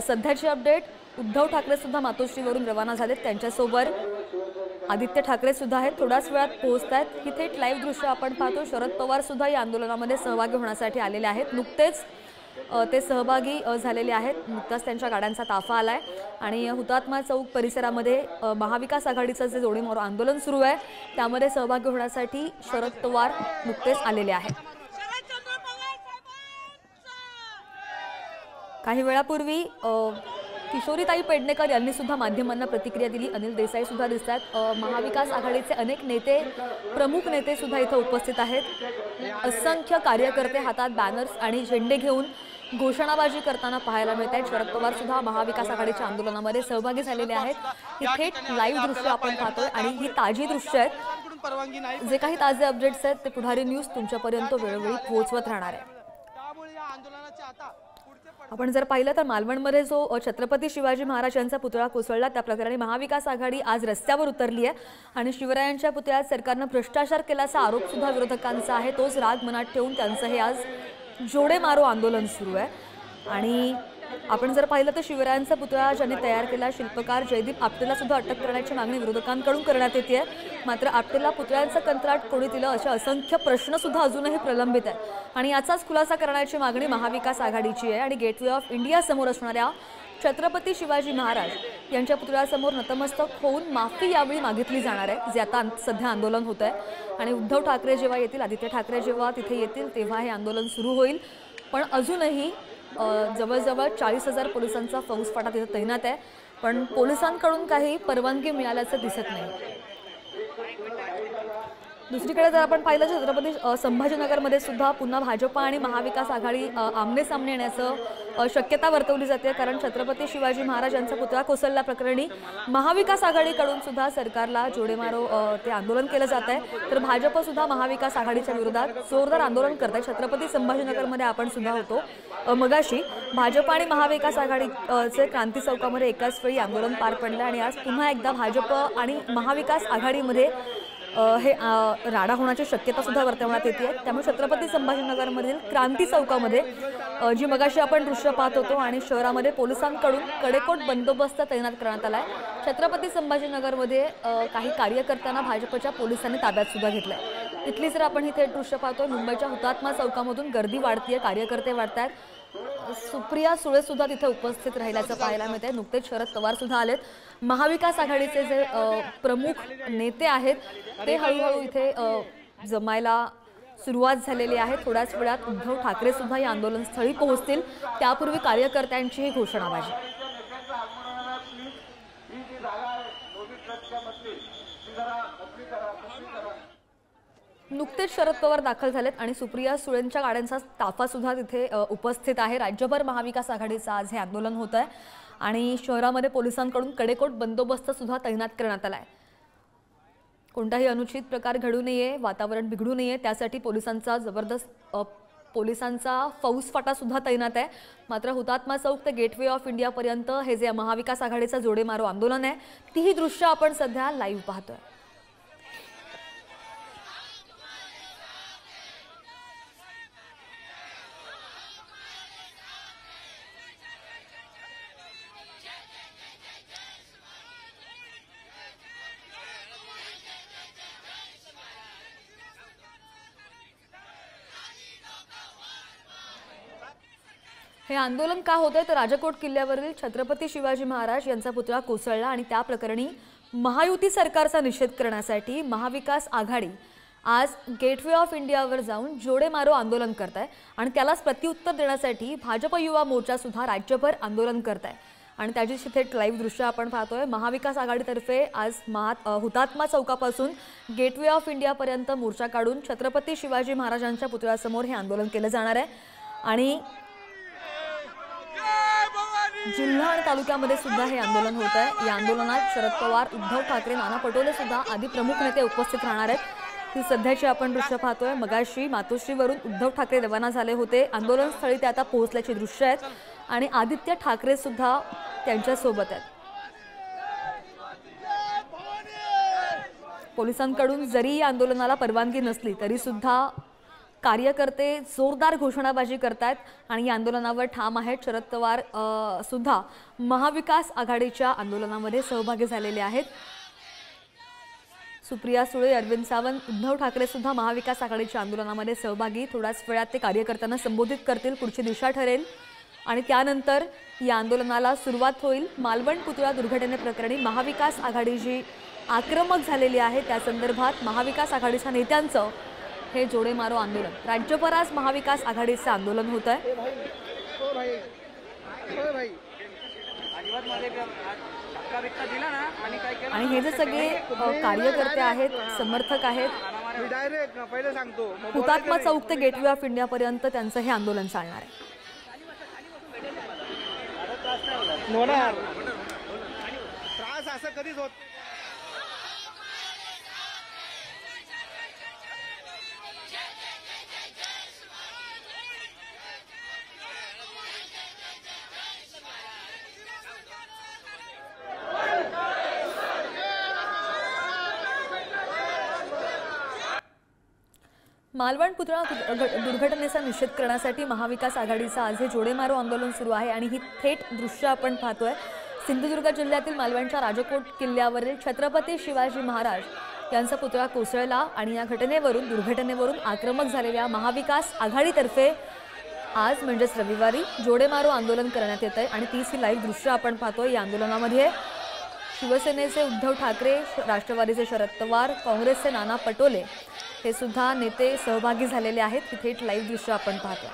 सध्याची अपडेट, उद्धव ठाकरे सुद्धा मातोश्रीवरून रवाना झालेत, त्यांच्यासोबत आदित्य ठाकरे सुद्धा आहेत, थोड्याच वेळात पोहोचत आहेत। ही थेट लाईव्ह दृश्य आपण पाहतो। शरद पवार सुद्धा या आंदोलनामध्ये सहभागी होण्यासाठी आलेले आहेत। नुकतेच ते सहभागी झालेले आहेत। नुकताच त्यांच्या गाड्यांचा ताफा आलाय आणि हुतात्मा चौक परिसरामध्ये महाविकास आघाडीचं जे जोडीमारो आंदोलन सुरू आहे त्यामध्ये सहभागी होण्यासाठी शरद पवार नुकतेच आलेले आहेत। काही वेळापूर्वी किशोरीताई पेडणेकर यांनी सुद्धा माध्यमांना प्रतिक्रिया दिली। अनिल देसाई सुद्धा दिसतात। महाविकास आघाडीचे अनेक नेते, प्रमुख नेते सुद्धा इथे उपस्थित आहेत। असंख्य कार्यकर्ते हातात बॅनर्स आणि झेंडे घेऊन घोषणाबाजी करताना पाहायला मिळत आहेत। शरद पवार सुद्धा महाविकास आघाडीच्या आंदोलनामध्ये सहभागी झालेले आहेत। ही थेट लाईव्ह दृश्य आपण पाहतोय आणि ही ताजी दृश्य आहेत। जे काही ताजे अपडेट्स आहेत ते पुढारी न्यूज तुमच्यापर्यंत वेळोवेळी पोहोचवत राहणार आहे। आपण जर पाहिलं तर मालवणमध्ये जो छत्रपती शिवाजी महाराज यांचा पुतळा कोसळला त्या प्रकरणी महाविकास आघाडी आज रस्त्यावर उतरली आहे आणि शिवरायांच्या पुतळ्यात सरकारनं भ्रष्टाचार केल्याचा आरोप सुद्धा विरोधकांचा आहे। तोच राग मनात ठेवून त्यांचं हे आज जोडे मारो आंदोलन सुरू आहे। आणि आपण जर पाहिलं तर शिवरायांचा पुतळा ज्यांनी तयार केला शिल्पकार जयदीप आपटेला सुद्धा अटक करण्याची मागणी विरोधकांकडून करण्यात येते। मात्र आपटेला पुतळ्यांचं कंत्राट कोणी दिलं असे असंख्य प्रश्न सुद्धा अजूनही प्रलंबित आहेत आणि याचाच खुलासा करण्याची मागणी महाविकास आघाडीची आहे। आणि गेटवे ऑफ इंडिया समोर असणाऱ्या छत्रपती शिवाजी महाराज यांच्या पुतळ्यासमोर नतमस्तक होऊन माफी यावेळी मागितली जाणार आहे, जे आता सध्या आंदोलन होत आहे। आणि उद्धव ठाकरे जेव्हा येतील, आदित्य ठाकरे जेव्हा तिथे येतील तेव्हा हे आंदोलन सुरू होईल। पण अजूनही जवळजवळ 40,000 पोलिसांचा फौजफाटा तिथे तैनात आहे, पण पोलिसांकडून काही परवानगी मिळाल्याचं दिसत नाही। दुसरीकडे जर आपण पाहिलं छत्रपती संभाजीनगरमध्ये सुद्धा पुन्हा भाजपा आणि महाविकास आघाडी आमने सामने येण्याचं शक्यता वर्तवली जाते, कारण छत्रपती शिवाजी महाराज यांचा पुतळा कोसळल्या प्रकरणी महाविकास आघाडीकडून सुद्धा सरकारला जोडेमारो ते आंदोलन केलं जात आहे। तर भाजप सुद्धा महाविकास आघाडीच्या विरोधात जोरदार आंदोलन करत आहे। छत्रपती संभाजीनगरमध्ये आपण सुद्धा होतो मगाशी। भाजप आणि महाविकास आघाडीचे क्रांती चौकामध्ये एकाच वेळी आंदोलन पार पडलं आणि आज पुन्हा एकदा भाजप आणि महाविकास आघाडीमध्ये हे राडा होण्याची शक्यता सुद्धा वर्तवण्यात येते। त्यामुळे छत्रपती संभाजीनगरमधील क्रांती चौकामध्ये जी मगाशी आपण दृश्य पाहत होतो आणि शहरामध्ये पोलिसांकडून कडेकोट बंदोबस्त तैनात करण्यात आलाय। छत्रपती संभाजीनगरमध्ये काही कार्यकर्त्यांना भाजपच्या पोलिसांनी ताब्यात सुद्धा घेतलंय। इथली जर आपण इथे दृश्य पाहतोय, मुंबईच्या हुतात्मा चौकामधून गर्दी वाढतीये, कार्यकर्ते वाढतायत। सुप्रिया सुळे सुद्धा तिथे उपस्थित राहिल्याचं पाहायला मिळतंय। नुकतेच शरद पवार सुद्धा आलेत। महाविकास आघाडीचे जे प्रमुख नेते आहेत ते हळूहळू इथे जमायला सुरुवात झालेली आहे। थोड्याच वेळात उद्धव ठाकरे सुद्धा या आंदोलनस्थळी पोहोचतील, त्यापूर्वी कार्यकर्त्यांची ही घोषणाबाजी। नुकतेच शरद पवार दाखल झालेत आणि सुप्रिया सुळेंच्या गाड्यांचा ताफा सुद्धा तिथे उपस्थित आहे। राज्यभर महाविकास आघाडीचं आज हे आंदोलन होत आहे आणि शहरामध्ये पोलिसांकडून कडेकोट बंदोबस्त सुद्धा तैनात करण्यात आलाय। कोणताही अनुचित प्रकार घडू नये, वातावरण बिघडू नये त्यासाठी पोलिसांचा जबरदस्त फौजफाटा सुद्धा तैनात आहे। मात्र हुतात्मा चौक ते गेटवे ऑफ इंडिया पर्यंत हे जे महाविकास आघाडीचं जोडेमारो आंदोलन आहे तीही दृश्य आपण सध्या लाईव्ह पाहतोय। हे आंदोलन का होतंय तर राजकोट किल्ल्यावरील छत्रपती शिवाजी महाराज यांचा पुतळा कोसळला आणि त्या प्रकरणी महायुती सरकारचा निषेध करण्यासाठी महाविकास आघाडी आज गेटवे ऑफ इंडियावर जाऊन जोडेमारो आंदोलन करत आहे आणि त्यालाच प्रत्युत्तर देण्यासाठी भाजप युवा मोर्चा सुद्धा राज्यभर आंदोलन करत आहे। आणि त्याची थेट लाईव्ह दृश्य आपण पाहतोय। महाविकास आघाडीतर्फे आज हुतात्मा चौकापासून गेटवे ऑफ इंडियापर्यंत मोर्चा काढून छत्रपती शिवाजी महाराजांच्या पुतळ्यासमोर हे आंदोलन केलं जाणार आहे। आणि जिल्हा आणि तालुक्यामध्ये सुद्धा हे आंदोलन होत आहे। या आंदोलनात शरद पवार, उद्धव ठाकरे, नाना पटोले सुद्धा आदी प्रमुख नेते उपस्थित राहणार आहेत। ही सध्याची आपण दृश्य पाहतोय। मगाशी मातोश्रीवरून उद्धव ठाकरे रवाना झाले होते। आंदोलनस्थळी ते आता पोहोचल्याची दृश्य आहेत आणि आदित्य ठाकरे सुद्धा त्यांच्या सोबत आहेत। पोलिसांकडून जरी या आंदोलनाला परवानगी नसली तरी सुद्धा कार्यकर्ते जोरदार घोषणाबाजी करतायत आणि या आंदोलनावर ठाम आहेत। शरद पवार सुद्धा महाविकास आघाडीच्या आंदोलनामध्ये सहभागी झालेले आहेत। सुप्रिया सुळे, अरविंद सावंत, उद्धव ठाकरे सुद्धा महाविकास आघाडीच्या आंदोलनामध्ये सहभागी। थोड्याच वेळात ते कार्यकर्त्यांना संबोधित करतील, पुढची दिशा ठरेल आणि त्यानंतर या आंदोलनाला सुरुवात होईल। मालवण पुतळा दुर्घटनेप्रकरणी महाविकास आघाडी जी आक्रमक झालेली आहे त्या संदर्भात महाविकास आघाडीच्या नेत्यांचं हे जोडे मारो आंदोलन। राज्यभर आज महाविकास आघाडीचं आंदोलन होत आहे आणि हे जे सगळे कार्यकर्ते आहेत, समर्थक आहेत, हुतात्मा चौक ते गेटवे ऑफ इंडिया पर्यंत त्यांचं हे आंदोलन चालणार आहे। त्रास असं कधीच होत मालवण पुतळा दुर्घटनेचा निषेध करण्यासाठी महाविकास आघाडीचं आज हे जोडे मारो आंदोलन सुरू आहे आणि ही थेट दृश्य आपण पाहतोय। सिंधुदुर्ग जिल्ह्यातील मालवणच्या राजकोट किल्ल्यावरील छत्रपती शिवाजी महाराज यांचा पुतळा कोसळला आणि या दुर्घटनेवरून आक्रमक झालेल्या महाविकास आघाडीतर्फे आज म्हणजेच रविवारी जोडे मारो आंदोलन करण्यात येत आहे आणि तीच ही लाईव्ह दृश्य आपण पाहतोय। या आंदोलनामध्ये शिवसेनेचे उद्धव ठाकरे, राष्ट्रवादीचे शरद पवार, काँग्रेसचे नाना पटोले हे सुद्धा नेते सहभागी झालेले आहेत। ही थेट लाईव्ह दृश्य आपण पाहतोय।